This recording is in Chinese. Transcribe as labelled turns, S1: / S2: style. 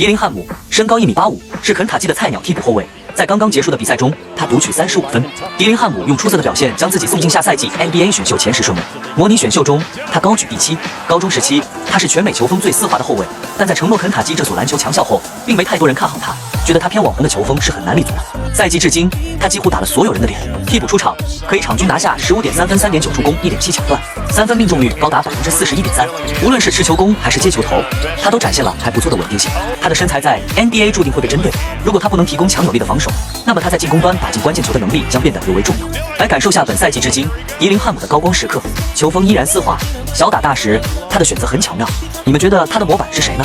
S1: 迪林汉姆身高1.85米，是肯塔基的菜鸟替补后卫。在刚刚结束的比赛中，他独取35分。迪林汉姆用出色的表现将自己送进下赛季 NBA 选秀前10顺位。模拟选秀中，他高举第7。高中时期，他是全美球风最丝滑的后卫，但在承诺肯塔基这所篮球强校后，并没太多人看好他，觉得他偏网红的球风是很难立足的。赛季至今，他几乎打了所有人的脸。替补出场，可以场均拿下15.3分、3.9助攻、1.7抢断，3分命中率高达41.3%。无论是持球攻还是接球投，他都展现了还不错的稳定性。他的身材在 NBA 注定会被针对，如果他不能提供强有力的防守，那么他在进攻端打进关键球的能力将变得尤为重要。来感受下本赛季至今迪林汉姆的高光时刻，球风依然丝滑，小打大实，他的选择很巧妙。你们觉得他的模板是谁呢？